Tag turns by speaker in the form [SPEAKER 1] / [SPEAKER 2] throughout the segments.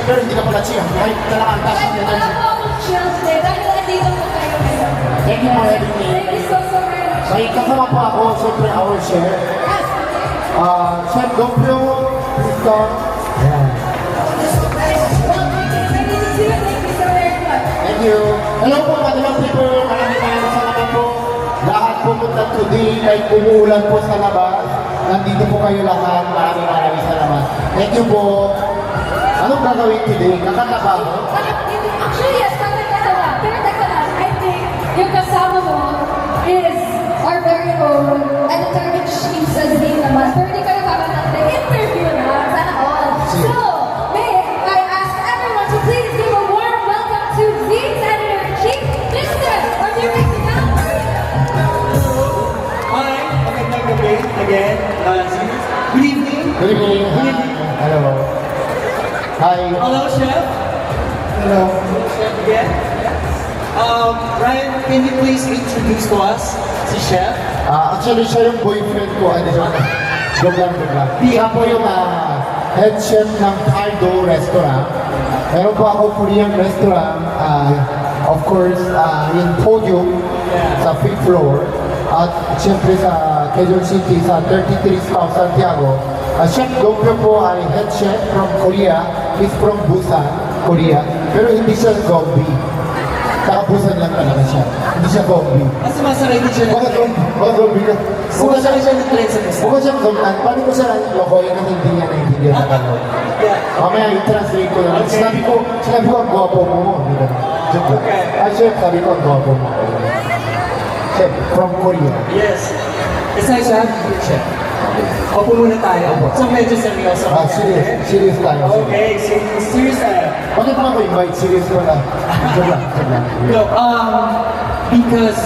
[SPEAKER 1] pero hindi ka pala chill. Kahit talagang taas ng
[SPEAKER 2] Wala
[SPEAKER 1] energy.
[SPEAKER 2] po akong chill today dahil nandito po kayo ngayon.
[SPEAKER 1] Thank you for having me.
[SPEAKER 2] Thank you so very much.
[SPEAKER 1] May kasama po ako, siyempre, our chef.
[SPEAKER 2] Yes.
[SPEAKER 1] Chef Dompyo, Priston. Ayan.
[SPEAKER 2] Well, thank you so very much.
[SPEAKER 1] Thank you. Hello po, madalang people. Maraming salamat po. Lahat pumunta today, kahit umuulan po sa labas. Nandito po kayo lahat. Maraming salamat. Thank you po. Anong gagawin today? Kakanta ba ako?
[SPEAKER 2] Actually, yes, katawa. Pero teka lang, I think yung kasama mo is our very own editor-in-chief sa Zane naman. Pero hindi ka nakakanta. Interview na. Sana all. So, may I ask everyone to please give a warm welcome to Zane's editor-in-chief, Mr. Orderic Number.
[SPEAKER 3] Hi, magandang gabi again. Good evening.
[SPEAKER 1] Good evening.
[SPEAKER 3] Good evening.
[SPEAKER 1] Hello. Hi.
[SPEAKER 3] Hello, Chef.
[SPEAKER 1] Hello.
[SPEAKER 3] Chef again. Ryan, can you please introduce to us si Chef?
[SPEAKER 1] Actually, siya yung boyfriend ko. Ano siya? Joke lang. Siya po yung head chef ng Cardo Restaurant. Meron po ako Korean restaurant. Of course, in Podium, sa 5th floor. At siyempre sa Quezon City, sa 33 South Santiago. Chef Dompyo po ay head chef from Korea. He's from Busan, Korea. Pero hindi siya zombie. Busan lang talaga siya. Hindi siya zombie.
[SPEAKER 3] Mas sumasakay din siya ng
[SPEAKER 1] Baka
[SPEAKER 3] train.
[SPEAKER 1] zombie ka.
[SPEAKER 3] Sumasakay siya ng train sa isa.
[SPEAKER 1] Mukha siyang zombie. Paano ko siya lokohin at hindi niya naintindihan sa kano?
[SPEAKER 3] Yeah.
[SPEAKER 1] Mamaya i-translate ko lang.
[SPEAKER 3] Okay.
[SPEAKER 1] Sinabi ko, ang gwapo mo. Di ba? Joke lang.
[SPEAKER 3] Okay.
[SPEAKER 1] Chef, sabi ko, ang gwapo mo. Chef, from Korea.
[SPEAKER 3] Yes. It's nice to have you here, Chef. Opo muna tayo. So medyo seryoso.
[SPEAKER 1] Serious tayo.
[SPEAKER 3] Okay, serious tayo.
[SPEAKER 1] Bakit mo ako invite? Serious ko lang. Joke lang.
[SPEAKER 3] No, because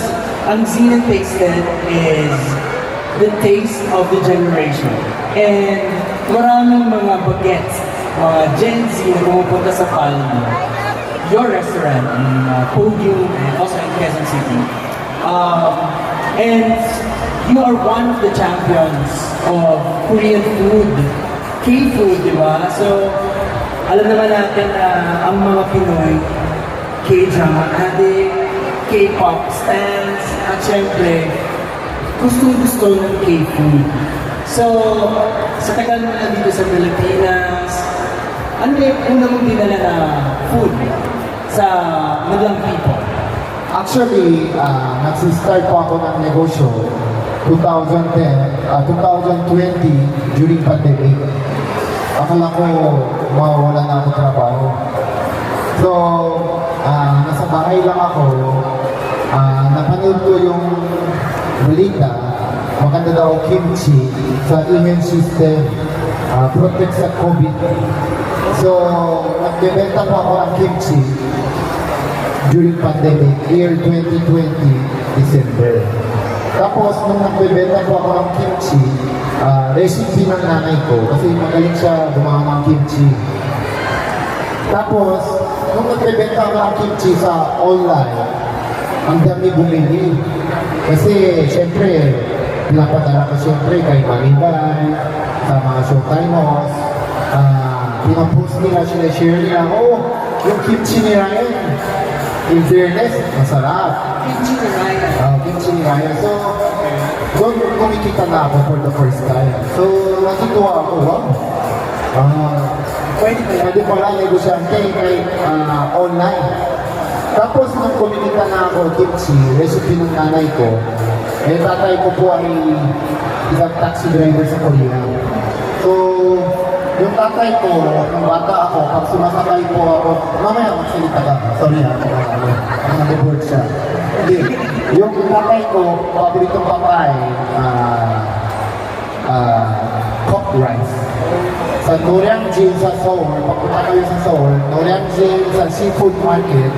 [SPEAKER 3] ang Zine and Tasted is the taste of the generation. And maraming mga bagets, mga Gen Z na pumupunta sa Palma, your restaurant in Podium and also in Quezon City. And you are one of the champions of Korean food, K-food, di ba? So, alam naman natin na ang mga Pinoy, K-drama addict, K-pop stans, at syempre, gusto ng K-food. So, sa tagal mo na dito sa Pilipinas, ano yung una mong dinala na food sa madlang people?
[SPEAKER 1] Actually, nagsistart po ako ng negosyo 2020 during pandemic. Akala ko mawawala na ako trabaho. So, nasa bahay lang ako. Napanood ko yung balita. Maganda daw kimchi sa immune system. Protect sa COVID. So, nagbebenta po ako ng kimchi during pandemic, year 2020, December. Tapos, nung nagbebenta po ako ng kimchi, recipe ng nanay ko, kasi magaling siya gumawa ng kimchi. Tapos, nung nagbebenta ako ng kimchi sa online, ang dami bumili. Kasi, syempre, pinapadala ko syempre kay Manibay, sa mga showtimers, pinapost nila, sinashare nila, yung kimchi ni Ryan, in fairness, masarap.
[SPEAKER 3] Kimchi ni Ryan.
[SPEAKER 1] Kimchi ni Ryan. So, doon kumikita na ako for the first time. So, natutuwa ako, pwede pala negosyante kay online. Tapos, nung kumikita na ako kimchi, recipe ng nanay ko, tatay ko po ay isang taxi driver sa Korea. So, yung tatay ko, nung bata ako, pag sumasakay po ako, mamaya magsalita ka. Sorry nag-board siya. Hindi. Yung tatay ko, paboritong papay, cooked rice. Sa Noryang-jin sa Seoul, pagpunta kayo sa Seoul, Noryang-jin sa seafood market,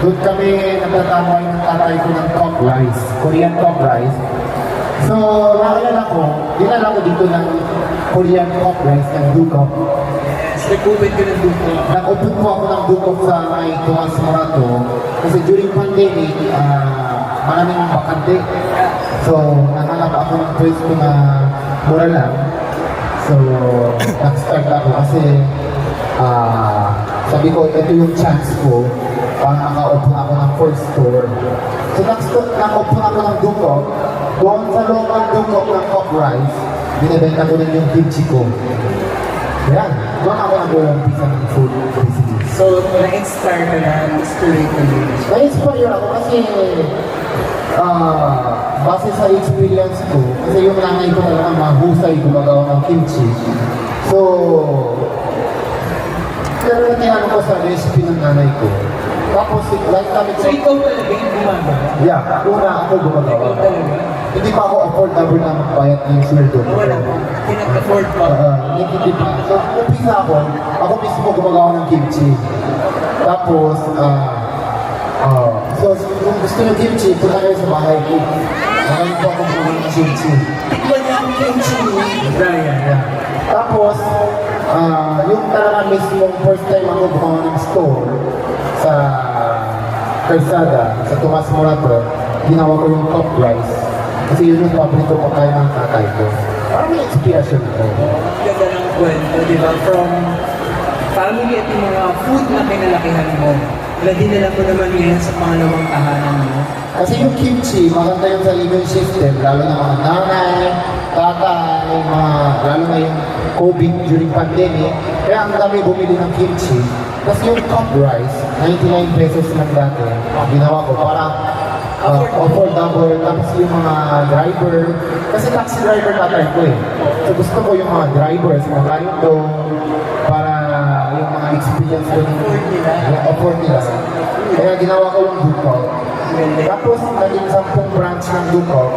[SPEAKER 1] doon kami nagtatambay ng tatay ko ng cooked rice, Korean cooked rice. So, nakilala ko, dinala ko dito ng Korean cooked rice ng Dukop.
[SPEAKER 3] Yes, nag-open ka ng Dukop.
[SPEAKER 1] Nag-open po ako ng Dukop sa may Tomas Morato kasi during pandemic, maraming bakante. So, nangalap ako ng pwesto na mura lang. So, nag-start ako kasi sabi ko, ito yung chance ko para maka-open ako ng first store. So, nag-open ako ng Dukok. Doon sa loob ng Dukok ng Cup Rice, binibenta ko rin yung kimchi ko. Yan, doon ako nag-umpisa ng food business.
[SPEAKER 3] So, na-inspire ka na, tuloy-tuloy.
[SPEAKER 1] Na-inspire ako kasi base sa experience ko, kasi yung nanay ko talaga mahusay gumagawa ng kimchi. So, pero tinanong ko sa recipe ng nanay ko. Tapos, like kami
[SPEAKER 3] So, ikaw talaga yung gumagawa?
[SPEAKER 1] yeah, una ako gumagawa.
[SPEAKER 3] Ikaw talaga?
[SPEAKER 1] Hindi pa ako affordable na magbayad ng sweldo.
[SPEAKER 3] Wala pa. Pinag-afford pa.
[SPEAKER 1] Hindi pa. So, umpisa ako mismo gumagawa ng kimchi. Tapos, so, kung gusto nyo kimchi, punta kayo sa bahay ko. Marami po akong gumagawa ng kimchi.
[SPEAKER 3] Tikman niya ang kimchi ni Brian.
[SPEAKER 1] Yeah. Tapos, yung talaga mismo first time ako gumawa ng store sa Calzada, sa Tomas Morato, ginawa ko yung Cup Rice. Kasi yun yung paborito ko kaya ng tatay ko. Parang may inspiration ko.
[SPEAKER 3] Ang ganda ng kwento, di ba? From family at yung mga food na kinalakihan mo. Na dinala mo naman yan sa pangalawang tahanan mo.
[SPEAKER 1] Kasi yung kimchi, maganda yung sa immune system, lalo na mga nanay, tatay, lalo na yung COVID during pandemic. Kaya ang dami bumili ng kimchi. Kasi yung cup rice, 99 pesos lang dati, ginawa ko parang affordable. Tapos yung mga driver, kasi taxi driver tatay ko eh. So gusto ko yung mga drivers, magaling doon, para yung mga experience ko afford nila. Kaya ginawa ko yung Dukok. Tapos naging 10 branch ng Dukok,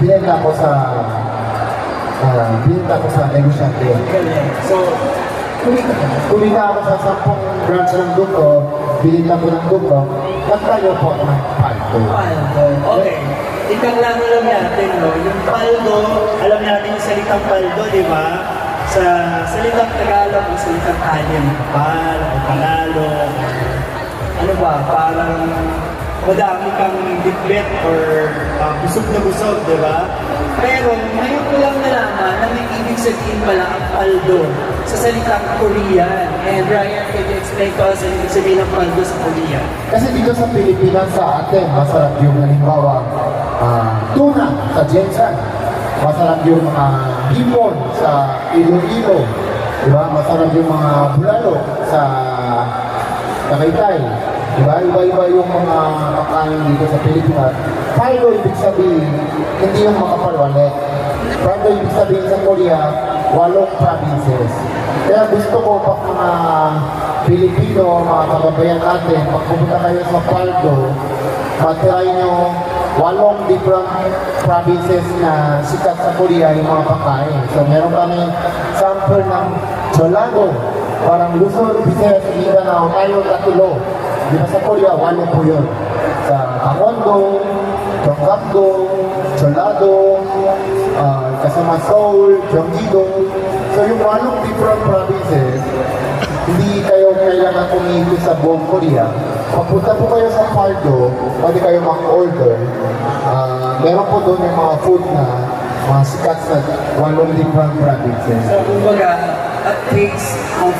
[SPEAKER 1] binenta ko sa negosyante.
[SPEAKER 3] So,
[SPEAKER 1] Kumita ako sa 10 branch ng Dukok, binenta ko ng Dukok, nagtayo po ako ng palto.
[SPEAKER 3] paldo. Okay. Ikang lang alam natin, no? Yung paldo, alam natin yung salitang paldo, di ba? Sa salitang Tagalog, yung salitang talim, pal, o panalo. Ano ba? Parang madami kang bitbit or busog na busog, di ba? Pero ngayon ko lang nalaman na may ibig sabihin pala ang paldo sa salitang Korean. And Ryan, can you explain to us ang ibig sabihin ng paldo sa Korean?
[SPEAKER 1] Kasi dito sa Pilipinas sa atin, masarap yung halimbawa tuna sa Jensen. Masarap yung mga hipon sa Iloilo. Diba? Masarap yung mga bulalo sa Tagaytay. Diba? Iba-iba yung mga kakain dito sa Pilipinas. Paldo ibig sabihin, hindi yung makapalwalit. Paldo ibig sabihin sa Korea, 8 provinces. Kaya gusto ko pa mga Pilipino, mga kababayan natin, pag pumunta kayo sa Paldo, matry nyo 8 different provinces na sikat sa Korea yung mga pagkain. So meron kami sample ng Jolago, parang Luzon, Visayas, Mindanao, tayo tatulo. Di ba sa Korea, 8 po yun. Sa Kamondo, Gyeonggakdo, Jeollado, kasama Seoul, Gyeonggi-do. So yung 8 different provinces, hindi kayo kailangan kumikot sa buong Korea. Pagpunta po kayo sa Paldo, pwede kayo mag-order. Meron po doon yung mga food na mga sikat sa 8 different provinces.
[SPEAKER 3] So, kumbaga, a taste of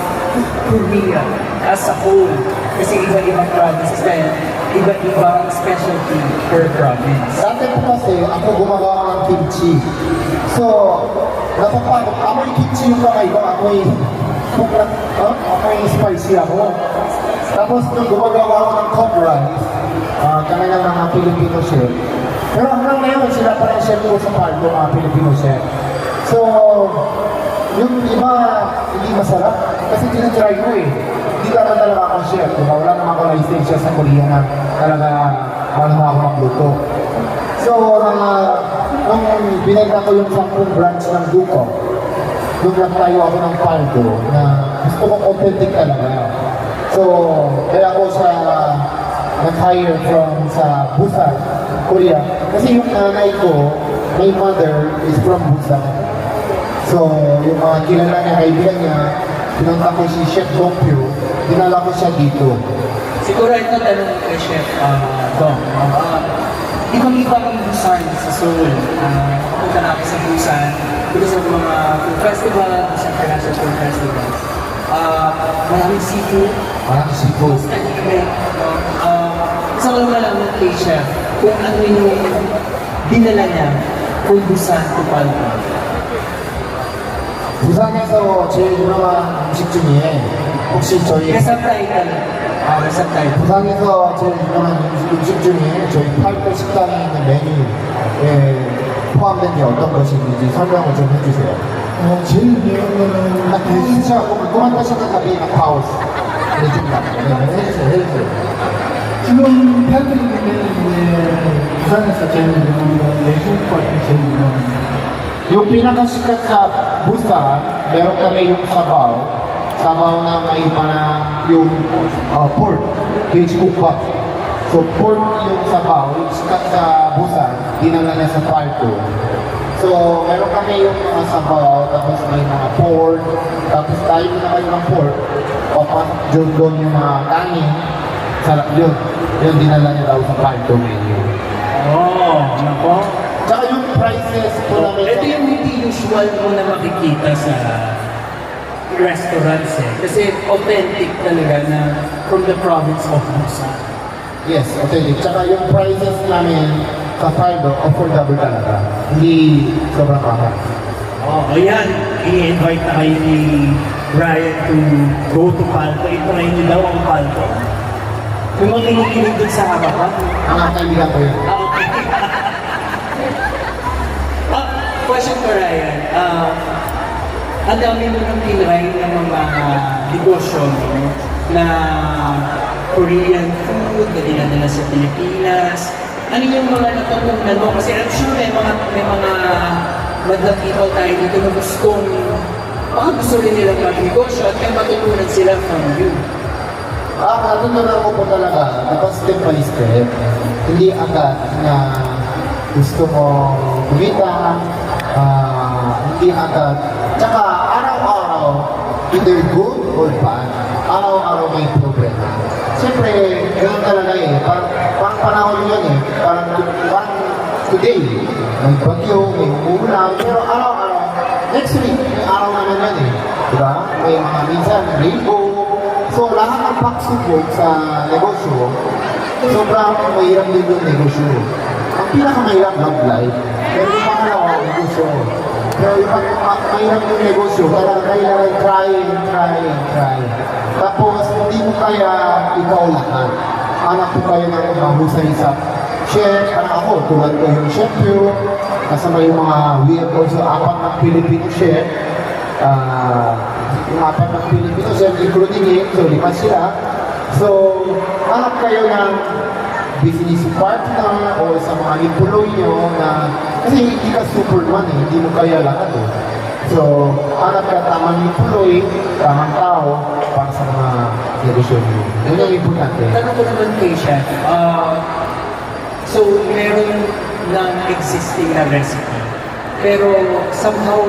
[SPEAKER 3] Korea as a whole. Kasi iba-ibang provinces kaya iba-ibang specialty per province.
[SPEAKER 1] Dati po kasi ako gumagawa ng kimchi. So, napapagod. Amoy kimchi yung kamay ko. Amoy spicy ako. Tapos nung gumagawa ako ng cup rice, kami ng mga Filipino chef. Pero hanggang ngayon, sila pa rin chef ko sa Paldo, mga Filipino chef. So, yung iba, hindi masarap. Kasi tinatry ko eh. Hindi ka naman talaga akong chef. Diba? Wala naman ako lisensya sa Korea na talaga marunong ako magluto. So, nung binenta ko yung 10 branch ng Dukok, nung nagtayo ako ng Paldo, na gusto kong authentic talaga. So, kaya ako sa nag-hire from sa Busan, Korea. Kasi yung nanay ko, my mother is from Busan. So, yung mga kilala niya, kaibigan niya, pinunta ko si Chef Dompyo, dinala ko siya dito.
[SPEAKER 3] Siguro ito tanong kay Chef Dong. Ibang-ibang Busan sa Seoul. Kapunta namin sa Busan, dito sa mga food festival, sa international food festivals. Maraming seafood.
[SPEAKER 1] Parang seafood.
[SPEAKER 3] Mas tahimik. Gusto ko lang malaman kay Chef kung ano yung dinala niya kung Busan to Palma.
[SPEAKER 1] 부산에서 제일 유명한 음식 중에 혹시 저희
[SPEAKER 3] May subtitle. May subtitle.
[SPEAKER 1] 부산에서 제일 유명한 음식 중에 저희 팔도 식당에 있는 메뉴에 포함된 게 어떤 것이 있는지 설명을 좀 해주세요.
[SPEAKER 4] 제일 유명한 거는
[SPEAKER 1] 딱 해주시고 그만 하시는 답이 파우스 해줍니다. 네, 해주세요.
[SPEAKER 4] 지금 팬들이 부산에서 제일 유명한 건 내국밥이 제일 유명합니다.
[SPEAKER 1] Yung pinakasikat sa Busan, meron kami yung sabaw. Sabaw na may yung pork, cage cookbap. So pork yung sabaw, yung sikat sa Busan, dinala na sa Palto. So meron kami yung mga sabaw, tapos may mga pork, tapos tayo naman yung pork, papasok doon yung mga kanin, sarap yun. Yun dinala niya daw sa Palto menu.
[SPEAKER 3] Nako.
[SPEAKER 1] Tsaka yung prices po namin
[SPEAKER 3] Ito yung hindi usual mo na makikita sa restaurants eh. Kasi authentic talaga na from the province of Busan.
[SPEAKER 1] Yes, authentic. Tsaka yung prices namin sa Fardo, affordable talaga. Hindi sobrang mahal.
[SPEAKER 3] Ayan. I-invite na kayo ni Brian to go to Palto. I-try niyo daw ang Palto. Kung makikinig dun sa harapan.
[SPEAKER 1] Mga kaibigan ko yun.
[SPEAKER 3] Okay. Question for Ryan. Ang dami mo nang tinry ng mga negosyo no, na Korean food na dinadala sa Pilipinas. Ano yung mga natutunan mo? Kasi I'm sure may mga madlang people tayo dito na gusto rin nilang mag-negosyo at may matutunan sila from you.
[SPEAKER 1] Natutunan ko po talaga, dapat step by step. Hindi agad na gusto mo kumita, hindi agad. Tsaka araw-araw, either good or bad, araw-araw may problema. Siyempre, ganoon talaga eh. Parang panahon yun eh. Parang today, may bagyo, may umuulan, pero araw-araw, next week, may araw naman yan eh. Diba? May mga minsan, rainbow. So, lahat ng pagsubok sa negosyo, sobrang mahirap din yung negosyo. Ang pinakamahirap, love life. Pero yung pangalawa, negosyo. Pero yung mahirap yung negosyo, kailangan try. Tapos, hindi mo kaya ikaw lahat. Anak ko kayo ng mahusay sa chef. Parang ako, tulad ko yung chef yun. Kasama yung mga, we have also apat ng Filipino chef. Yung apat ng Filipino chef, including so 5 sila. So, anak kayo ng business partner o sa mga employee nyo na kasi hindi ka superman eh, hindi mo kaya lahat eh. So, hanap ka tamang employee, tamang tao para sa mga negosyo nyo. Yun ang importante.
[SPEAKER 3] Tanong ko naman kay Chef, so meron ng existing na recipe, pero somehow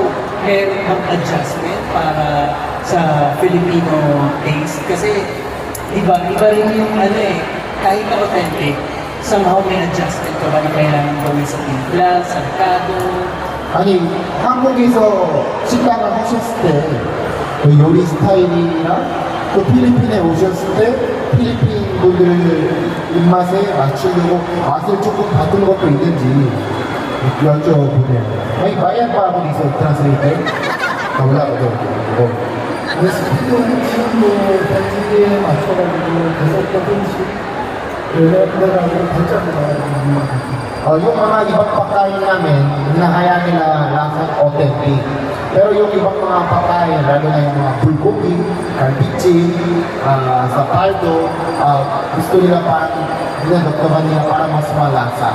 [SPEAKER 3] meron ng adjustment para sa Filipino taste. Kasi, iba rin yung kahit na authentic, somehow may adjustment ka ba na kailangan gawin sa timpla, sa merkado?
[SPEAKER 1] 아니, 한국에서 식당을 하셨을 때, 그 요리 스타일이나 또 필리핀에 오셨을 때, 필리핀 분들 입맛에 맞추려고 맛을 조금 바꾼 것도 있는지 여쭤보네요. May bayan pa ako dito, translator? wala ko doon.
[SPEAKER 4] 레시피도 지금도 팬들에 맞춰가지고 계속 조금씩 여러분들하고 발전을 나가고
[SPEAKER 1] Yung mga ibang pagkain namin, hinahaya nila lasang authentic. Pero yung ibang mga pagkain, lalo na yung mga bulgogi, carpichin, sa paldo, gusto nila parang dinadoktaban nila para mas malasa.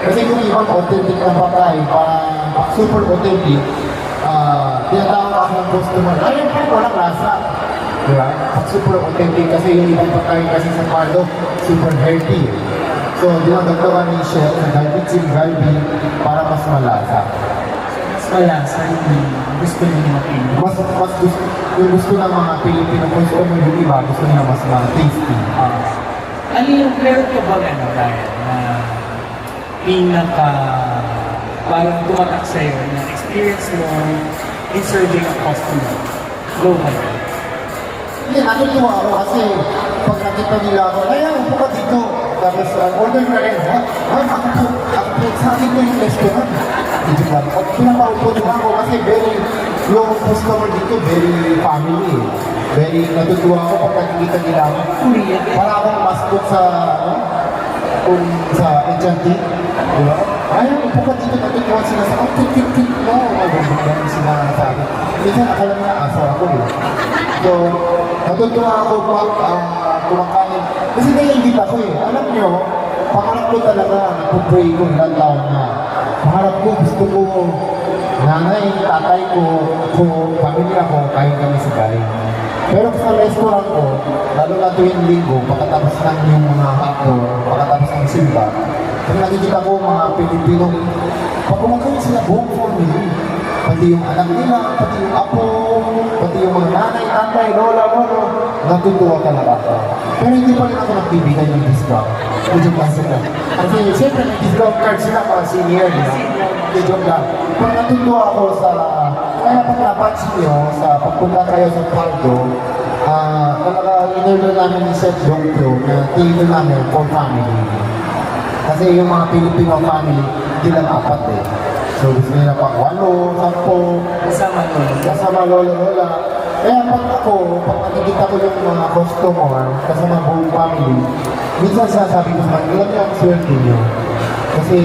[SPEAKER 1] Kasi yung ibang authentic na pagkain, parang super authentic, tinatawag ako ng customer, ayun pa, walang lasa. Diba? Super authentic kasi yung ibang pagkain kasi sa paldo, super healthy. So, dinadagdagan ni Chef na galbi para mas malasa.
[SPEAKER 3] Mas malasa yung gusto nyo makinig.
[SPEAKER 1] Mas gusto, yung gusto ng mga Pilipino consumer yung iba, gusto nila mas tasty.
[SPEAKER 3] Ano yung meron ka bang Ryan, na pinaka parang tumatak sa'yo na experience mo in serving a customer globally?
[SPEAKER 1] Hindi, natutuwa ako kasi pag nakita nila ako, ay, upo ka dito. Tapos, order na rin, ha? Ako po, sa akin po yung restaurant. Dito ba? Pag pinapaupo nila ako kasi yung customer dito, very family eh. Very natutuwa ako pag nakikita nila ako.
[SPEAKER 3] Korean.
[SPEAKER 1] Para akong mascot sa, kung sa Enchanted, di ba? Ay, upo ka dito, natutuwa sila sa, oh, kit, no, magbubugyan sila sa akin. Minsan, akala nila aso ako eh. So, natutuwa ako pag kumakain. Kasi naiingit ako eh. Alam nyo, pangarap ko talaga, nagpo-pray ko ilang taon na. Pangarap ko, gusto ko, nanay, tatay ko, ako, pamilya ko, kain kami sa bahay. Pero sa restaurant ko, lalo na tuwing linggo, pagkatapos ng yung mga hapon, pagkatapos ng simba, pag nakikita ko mga Pilipino, pag kumakain sila buong family, pati yung anak nila, pati yung apo, pati yung mga nanay, tatay, lola, lolo, natutuwa talaga ako. Pero hindi pa rin ako nagbibigay ng discount. Medyo kasi lang. Kasi siyempre may discount card sila para senior, di ba? Medyo lang. Pag natutuwa ako sa, kaya pag napansin nyo, sa pagpunta kayo sa Pardo, talaga inorder namin ni Chef Dongpyo na table namin for family. Kasi yung mga Filipino family, hindi lang apat eh. So gusto nila pang 8, 10,
[SPEAKER 3] Kasama ko.
[SPEAKER 1] kasama lola. Kaya pag nakikita ko yung mga customer, kasama buong family, minsan sasabi ko sa kanila, ilan yung swerte nyo? Kasi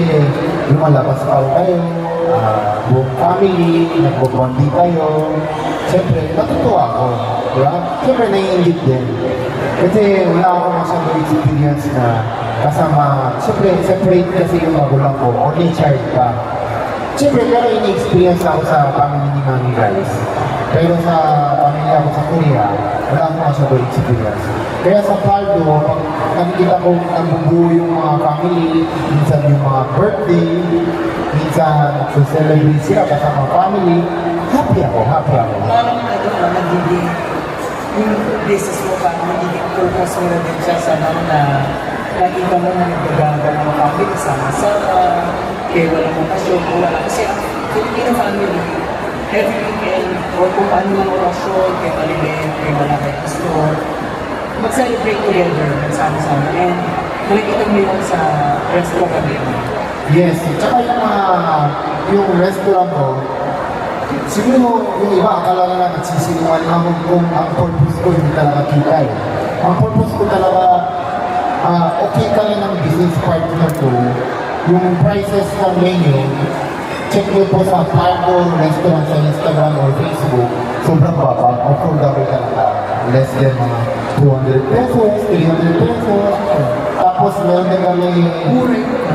[SPEAKER 1] lumalabas pa kayo, buong family, nagbobondi kayo. Siyempre, natutuwa ako. Diba? Siyempre, naiingit din. Kasi wala ako masyadong experience na kasama, siyempre, separate kasi yung magulang ko, only child pa. Siyempre, pero ini-experience ako sa family ni Mami guys. Pero sa pamilya ko sa Korea, wala akong masyadong experience. Kaya sa Pardo, pag nakikita ko nabubuo yung mga family, minsan yung mga birthday, minsan celebrate sila kasama family, happy ako.
[SPEAKER 3] Parang nagiging yung business mo pa, nagiging purpose mo na din siya sa na nakita mo na nagbagawa ng mga family sama-sama, kaya walang okasyon, wala. Kasi ang Filipino family, every weekend, or kung ano ng okasyon, kaya malimit, kaya wala kayo store, mag-celebrate together, sama-sama. And nakikita mo yun sa restaurant nila.
[SPEAKER 1] Yes, tsaka yung restaurant ko, siguro yung iba akala na nagsisinungaling ako kung ang purpose ko hindi talaga kita eh. Ang purpose ko talaga, okay kami ng business partner ko, yung prices ng menu, check nyo po sa Pardo Restaurant sa Instagram or Facebook, sobrang baba, affordable talaga. Less than mga 200 pesos, 300 pesos. Tapos meron din kami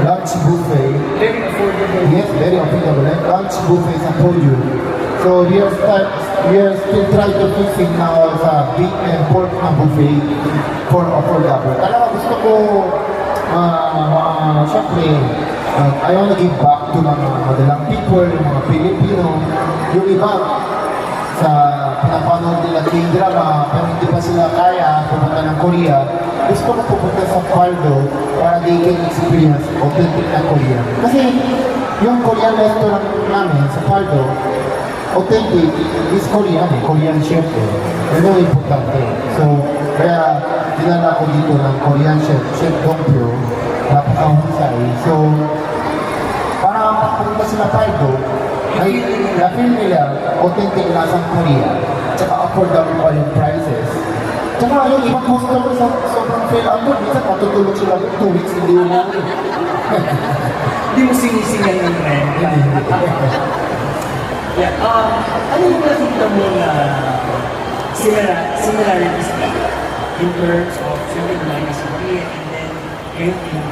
[SPEAKER 1] lunch buffet.
[SPEAKER 3] Very affordable.
[SPEAKER 1] Yes, very affordable. Lunch buffet sa Podium. So we are still trying to fixing now sa beef and pork na buffet for affordable. Talaga gusto ko, syempre, I want to give back to mga madalang people, yung mga Pilipino, yung iba sa pinapanood nila K-drama, pero hindi pa sila kaya pumunta ng Korea. Gusto ko pupunta sa Pardo para they can experience authentic na Korea. Kasi yung Korean restaurant namin sa Pardo, authentic is Korean eh, Korean chef eh. Yun ang importante. So, kaya dinala ko dito ng Korean chef, Chef Dongpyo, napakahusay. So, para pagpunta sila Pardo, ay na-feel nila authentic lasang Korea, tsaka affordable pa yung prices. Tsaka yung ibang customer sa sobrang fail out doon, minsan matutulog sila 2 weeks, hindi umuwi.
[SPEAKER 3] Hindi mo sinisingan yung rent. Yeah, ano yung nakita mo na similarities in terms of something like Korea and then ngayon yung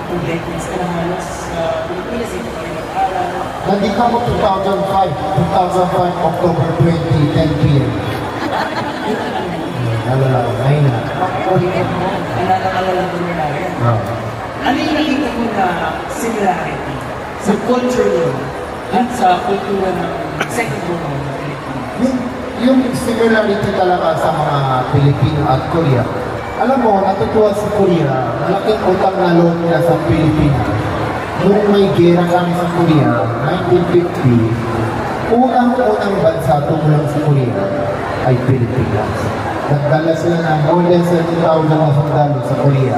[SPEAKER 3] 2 decades ka na halos sa Pilipinas, ito pa rin mag-aral.
[SPEAKER 1] Nandito ako 2005, October 20, 10 p.m. Nalala ko, ngayon na.
[SPEAKER 3] Ulitin mo, ang nakakalala ko nila rin. Ano yung nakita mo na similarity sa culture mo at sa kultura ng second world mo na Pilipinas?
[SPEAKER 1] Yung similarity talaga sa mga Pilipino at Korea, alam mo, natutuwa sa Korea, malaking utang na loob nila sa Pilipinas. Nung may gera kami sa Korea, 1950, unang bansa tumulong sa Korea ay Pilipinas. nagdala sila ng more than 70,000 na sundalo sa Korea.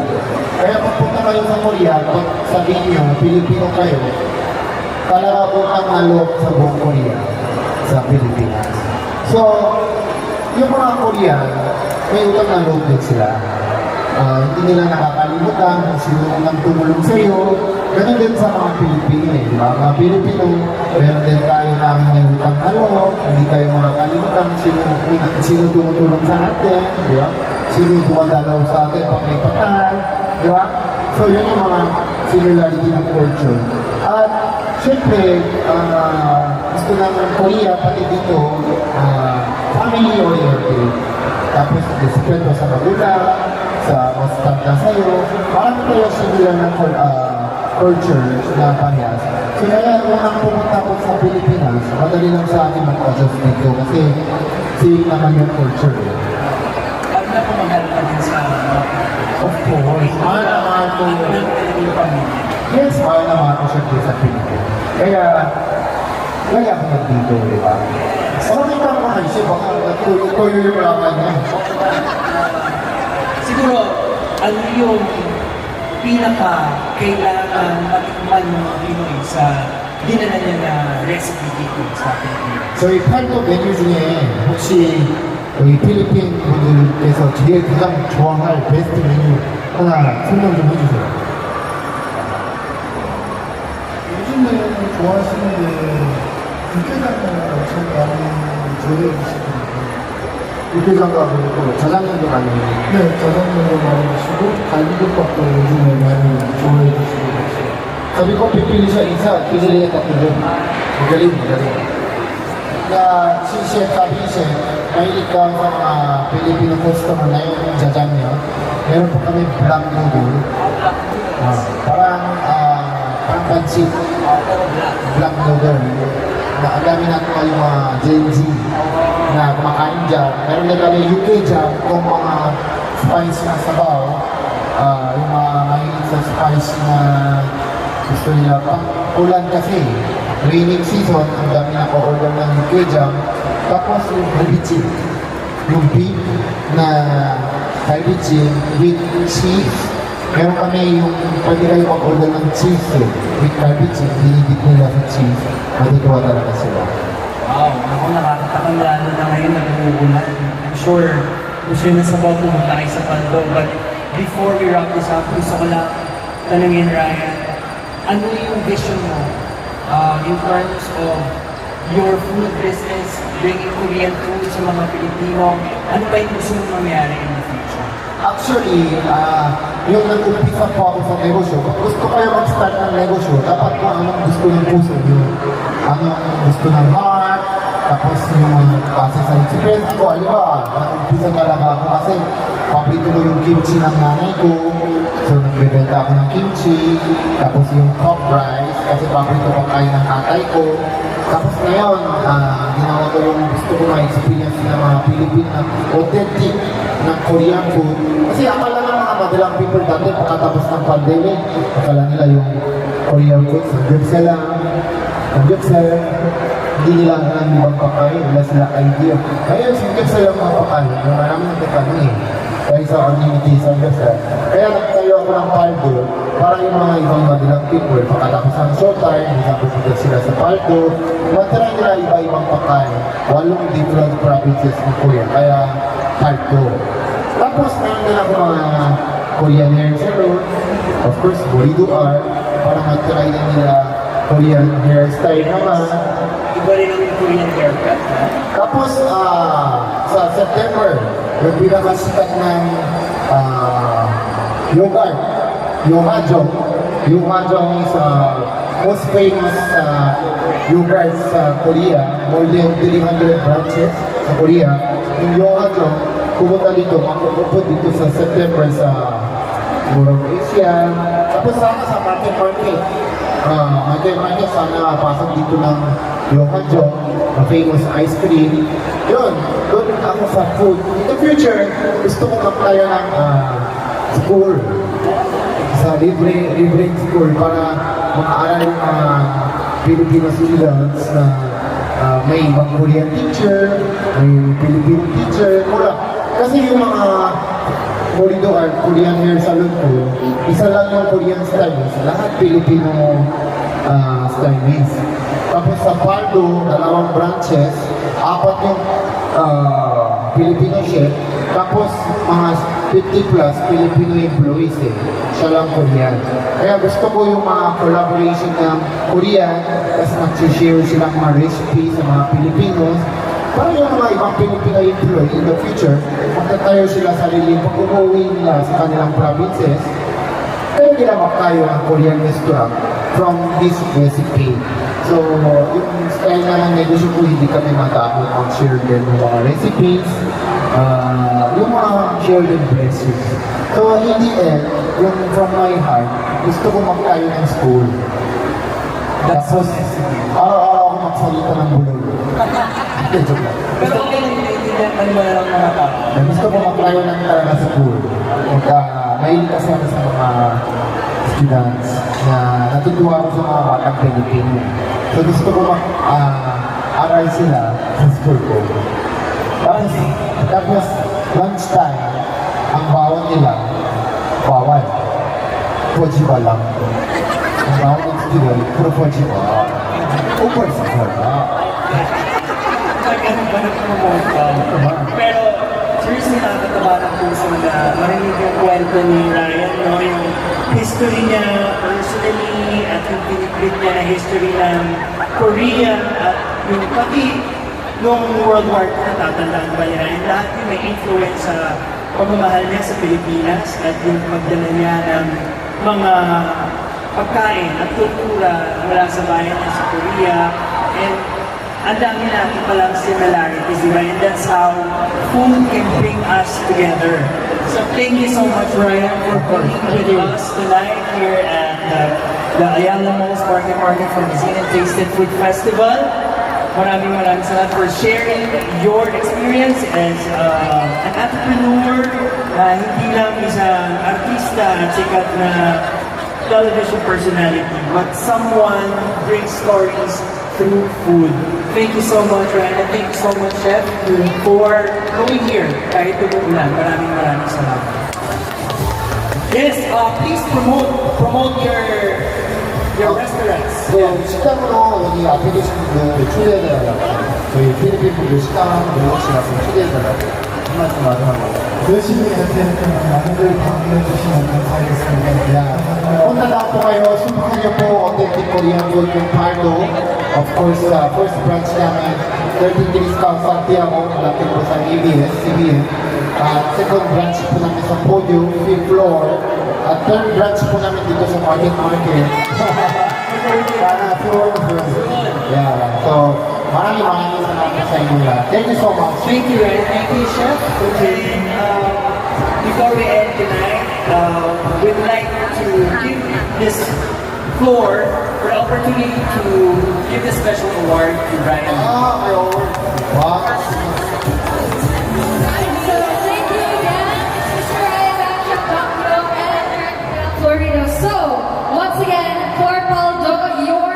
[SPEAKER 1] Kaya pag punta kayo sa Korea, pag sabihin nyo, Pilipino kayo, talaga po ang alok sa buong Korea sa Pilipinas. So, yung mga Korean, may utang na loob din sila. Hindi nila nakakalimutan kung sino ang tumulong sa iyo. Ganun din sa mga Pilipino eh, di ba? Mga Pilipino, meron din tayo namin may utang na loob. Hindi tayo makakalimutan kung sino tumutulong sa atin, di ba? Sino dumadalaw sa atin pag may patay, di ba? So, yun yung mga similarity ng culture. At, syempre, gusto ng Korea, pati dito, family-oriented. Tapos, respeto sa magulang, sa mas tanda sa'yo. Marami tayo similar na culture na parehas. So, kaya nung ang pumunta ko sa Pilipinas, madali lang sa akin mag-adjust dito kasi same naman yung culture.
[SPEAKER 3] Ano na pumahal ka din sa
[SPEAKER 1] Of course, mahal naman ko. Yes, mahal naman ako siya sa Pilipinas. Kaya ako nandito, di ba? Marami kang makaisip, baka tuloy yung laman niya.
[SPEAKER 3] Siguro, ano yung pinaka-kailangan matikman ng mga Pinoy sa dinala niya na recipe dito sa Pilipinas?
[SPEAKER 1] 저희 팔도 메뉴 중에 혹시 여기 필리핀 분들께서 제일 가장 좋아할 베스트 메뉴 하나 설명 좀 해주세요.
[SPEAKER 4] 요즘에 좋아하시는 게 육개장을 엄청 많이 좋아해 주시거든요.
[SPEAKER 1] 육개장과 그리고 자장면도 많이
[SPEAKER 4] 네, 짜장면도 많이 드시고 갈비덮밥도 요즘에 많이 좋아해 주시고 계세요.
[SPEAKER 1] Sabi ko, pipili siya isa, pinili niya tatlo. Magaling, magaling. Na si Chef, sabi ni Chef, mahilig ka sa mga Filipino customer na yung jajangmyeon. Meron po kami black noodle. Parang pancit. Black noodle. Na ang dami natin yung mga Gen Z na kumakain dyan. Meron din kami UK dyan, kung mga spice na sabaw. Yung mga mahilig sa spice na gusto nila pang ulan kasi. Raining season, ang dami na ko-order ng UK jam. Tapos yung galbichin. Yung beef na galbichin with cheese. Meron kami yung pwede kayo mag-order ng cheese with galbichin. Dinidip nila sa cheese. Matutuwa talaga sila.
[SPEAKER 3] Wow, ako nakakatakam lalo na ngayon nag-uulan. I'm sure gusto yun na sabaw pumunta kayo sa Pando. But before we wrap this up, gusto ko lang tanungin Ryan, ano yung vision mo in terms of your food business, bringing Korean food sa mga Pilipino? Ano ba yung gusto mong mangyari in the future?
[SPEAKER 1] Actually, yung nag-umpisa po ako sa negosyo, kung gusto kayo mag-start ng negosyo, dapat po anong gusto ng puso nyo. Anong gusto ng heart, tapos yung base sa experience ko, alam ba, nag-umpisa talaga ako kasi paborito ko yung kimchi ng nanay ko. So, nagbebenta ako ng kimchi, tapos yung top rice, kasi paborito ko kain ng tatay ko. Tapos ngayon, ginawa ko yung gusto ko ma-experience ng mga Pilipino na authentic ng Korean food. Kasi akala ng mga madalang people dati pagkatapos ng pandemic, akala nila yung Korean food, samgyeopsal lang, hindi nila alam ibang pagkain, wala sila idea. Ngayon, samgyeopsal lang mga pagkain, marami ng pagkain eh. Kaya sa community, samgyeopsal. Kaya nagtayo ako ng paldo, para yung mga ibang madalang people, pagkatapos ng showtime, nasapunta sila sa paldo, matry nila iba-ibang pagkain, 8 different provinces ng Korea, kaya paldo. Tapos, meron din ako mga Korean hair salon, of course, Borido art, para matry din nila Korean hairstyle naman.
[SPEAKER 3] Iba rin ang Korean haircut, ha?
[SPEAKER 1] Tapos, sa September, yung pinakasikat ng yogurt, yung Hajong is most famous yogurt sa Korea, more than 300 branches sa Korea. Yung Hajong, pumunta dito, makukupo dito sa September sa Murong Asia. Tapos sana sa market, sana pasok dito ng Hajong, famous ice cream. Yun, doon ako sa food. In the future, gusto ko mag-tayo ng school. Sa libreng school para makaaral yung mga Filipino students na may ibang Korean teacher, may Filipino teacher, mula. Kasi yung mga Morido Art, Korean hair salon ko, isa lang yung Korean stylist, lahat Filipino stylist. Tapos sa Pardo, 2 branches, 4 yung Filipino chef, tapos mga 50 plus Filipino employees eh. Siya lang Korean. Kaya gusto ko yung mga collaboration ng Korean, kasi mag-share silang mga recipe sa mga Pilipinos. Para yung mga ibang Filipino employee in the future, magtatayo sila sarili pag umuwi nila sa kanilang provinces, kaya ginamap tayo ng Korean restaurant from this recipe. So, yung style na ng negosyo ko, hindi kami madami ang share din ng mga recipes, yung mga share din blessings. So, in the end, yung from my heart, gusto ko magtayo ng school. Tapos, araw-araw ako magsalita ng bulol. Hindi, joke lang.
[SPEAKER 3] Pero okay lang, naiintindihan ka naman ng mga tao.
[SPEAKER 1] Gusto ko mag-tayo ng talaga sa school. Mahilig kasi ako sa mga students na natutuwa ko sa mga batang Pilipino. So gusto ko mag-aral sila sa school ko. Tapos lunchtime, ang bawon nila, bawal. Pojiba lang. Ang bawon ng student, puro pojiba. Upar sa kwarta.
[SPEAKER 3] Ganun ba nag-promote ka? Pero, seriously, nakakataba ng puso na marinig yung kwento ni Ryan, no? Yung history niya personally at yung piniplit niya na history ng Korea at yung pati nung World War II, natatandaan ba niya Ryan? Lahat yung may influence sa pagmamahal niya sa Pilipinas at yung magdala niya ng mga pagkain at kultura mula sa bayan niya sa Korea. And ang dami natin palang similarities, di ba? And that's how food can bring us together. So thank you so much, Ryan, for being with us tonight here at the Ayala Malls Market for the Zine and Tasted Food Festival. Maraming salamat for sharing your experience as an entrepreneur na hindi lang isang artista at sikat na television personality, but someone who brings stories through food. Thank you so much, Ryan, and thank you so much, Chef, for coming here kahit umuulan. Maraming salamat. Yes, please promote your restaurants.
[SPEAKER 1] 네, 식당으로 여기 앞에 계신 분들 초대해달라고 저희 필리핀 분들 식당으로 혹시라도 초대해달라고 한 말씀 하더라고요.
[SPEAKER 4] 열심히 이렇게 많은 걸 방문해주시면 감사하겠습니다.
[SPEAKER 1] Punta lang po kayo, subukan niyo po Authentic Korean Food yung Pardo. Of course, first branch namin, 13 Degrees South Santiago, malapit po sa ABS, CBN. Second branch po namin sa Podio, 5th floor. At third branch po namin dito sa Market. Sana floor. Yeah, so maraming salamat sa inyo lahat. Thank you so much.
[SPEAKER 3] Thank you, Ryan. Thank you, Chef. And before we end tonight, we'd like to give this floor for the opportunity to give this special award to Ryan.
[SPEAKER 1] May award. Wow.
[SPEAKER 2] So thank you again, Mr. Ryan Bacchio, Bacchio, and Florido. So once again, for Paldo, your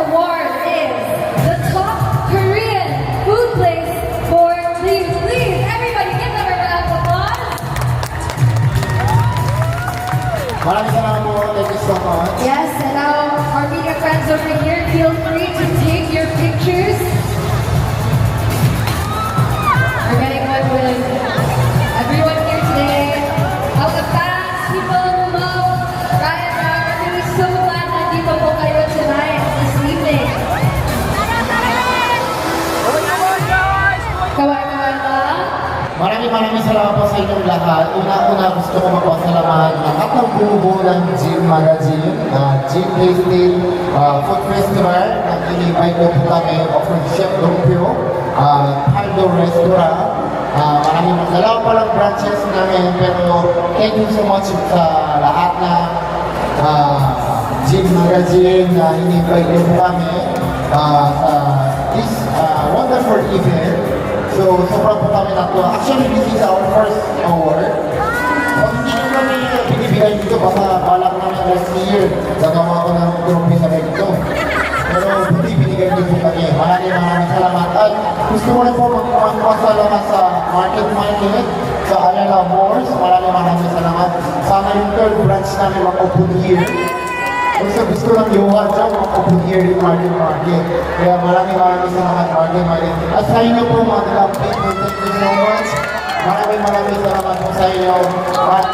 [SPEAKER 2] award is the top Korean food place for Please. Everybody give them a round of applause.
[SPEAKER 1] Maraming salamat po. Thank you so much.
[SPEAKER 2] Yes, and now our media friends over here, feel free to take your pictures. We're getting one with everyone here today. All the fans, people who love Ryan Rock, we're really so glad that dito po kayo tonight, this evening. Kawai-kawai lang.
[SPEAKER 1] Maraming salamat po sa inyong lahat. Una-una gusto ko magpasalamat lahat ng buo ng Gym Magazine, Gym Tasting Food Festival na in-invite po kami of Chef Lumpio, Pardo Restaurant. Maraming salamat pa lang branches namin, pero thank you so much sa lahat na Gym Magazine na in-invite po kami sa this wonderful event. So, sobrang po kami natuwa. Actually, this is our first award. Kung hindi nyo kami binibigay dito, baka balak namin next year. Gagawa ko ng trophy sa dito. Pero hindi binigay dito kami. Maraming salamat. At gusto ko rin po magpasalamat sa Market sa Ayala Malls. Maraming salamat. Sana yung third branch namin mag-open here. Gusto lang iuhan siya, mag-open here yung market. Kaya maraming salamat, market. At sa inyo po mga dalang people, thank you so much. Maraming salamat po sa inyo. At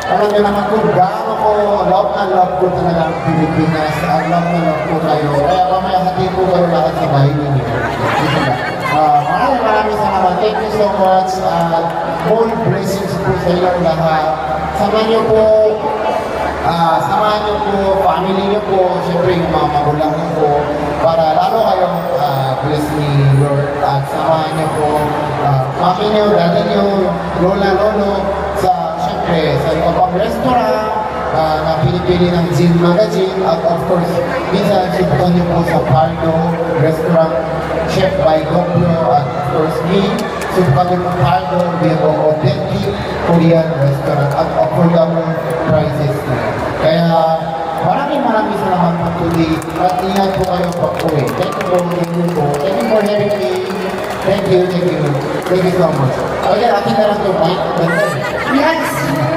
[SPEAKER 1] alam niyo naman kung gaano ko love ko talaga ang Pilipinas. Love ko kayo. Kaya mamaya hati po kayo lahat sa bahay ninyo. Maraming salamat. Thank you so much. More blessings po sa ilang lahat. Samahan niyo po, family niyo po, siyempre yung mga magulang niyo po, para lalo kayong bless ni Lord. At samahan niyo po, mami niyo, dati niyo, lola, lolo, siyempre sa iba pang restaurant, na pinipili ng Gin Magazine. At of course, minsan subukan niyo po sa Pardo Restaurant, Chef by Gopro. At of course, me, subukan niyo po Pardo, we have an authentic Korean restaurant at affordable prices na. Kaya maraming salamat po today. At ingat po kayo pag-uwi. Thank you po. Thank you for having me. Thank you so much. Okay, akin na lang ito.
[SPEAKER 2] Yes!